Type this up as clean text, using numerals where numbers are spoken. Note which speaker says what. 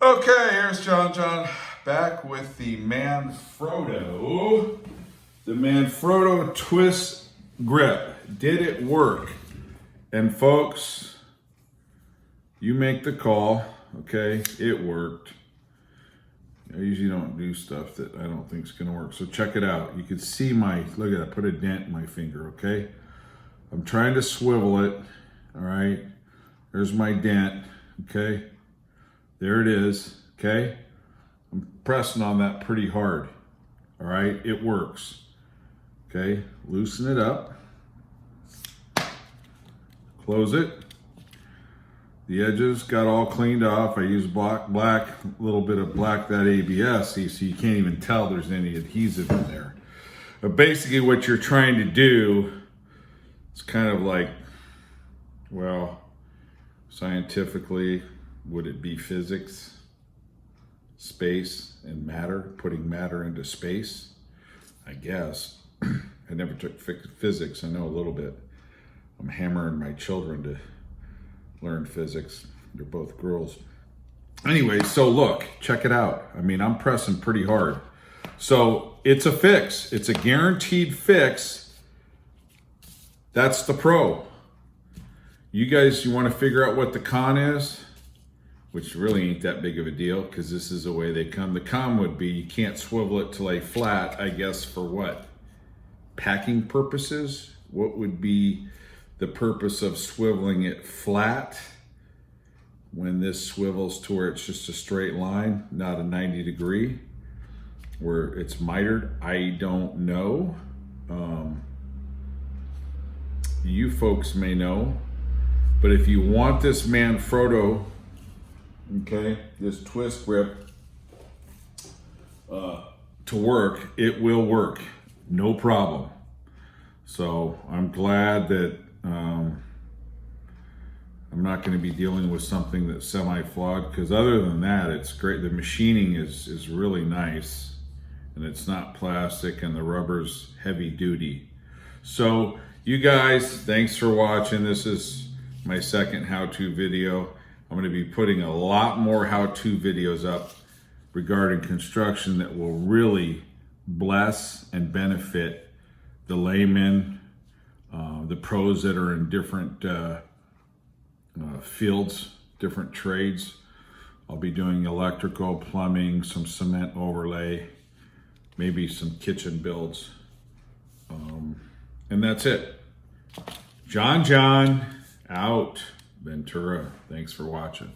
Speaker 1: Okay, here's Johnjon back with the Manfrotto. The Manfrotto Twistgrip. Did it work? And folks, you make the call, okay? It worked. I usually don't do stuff that I don't think is gonna work. So check it out. You can see look at that, put a dent in my finger, okay? I'm trying to swivel it, all right? There's my dent, okay? There it is, okay? I'm pressing on that pretty hard, all right? It works, okay? Loosen it up. Close it. The edges got all cleaned off. I used black, a little bit of black, that ABS, so you can't even tell there's any adhesive in there. But basically what you're trying to do is kind of like, well, scientifically, would it be physics, space, and matter, putting matter into space? I guess. I never took physics, I know a little bit. I'm hammering my children to learn physics. They're both girls. Anyway, so look, check it out. I mean, I'm pressing pretty hard. So it's a fix. It's a guaranteed fix. That's the pro. You guys, you want to figure out what the con is? Which really ain't that big of a deal because this is the way they come. The con would be you can't swivel it to lay flat, I guess, for what? Packing purposes? What would be the purpose of swiveling it flat when this swivels to where it's just a straight line, not a 90 degree, where it's mitered? I don't know. You folks may know, but if you want this Manfrotto, okay, this Twistgrip to work, it will work, no problem. So I'm glad that I'm not going to be dealing with something that's semi-flawed, because other than that, it's great. The machining is really nice, and it's not plastic, and the rubber's heavy duty. So you guys, thanks for watching. This is my second how-to video. I'm going to be putting a lot more how-to videos up regarding construction that will really bless and benefit the laymen, the pros that are in different fields, different trades. I'll be doing electrical, plumbing, some cement overlay, maybe some kitchen builds. And that's it. Johnjon out. Ventura. Thanks for watching.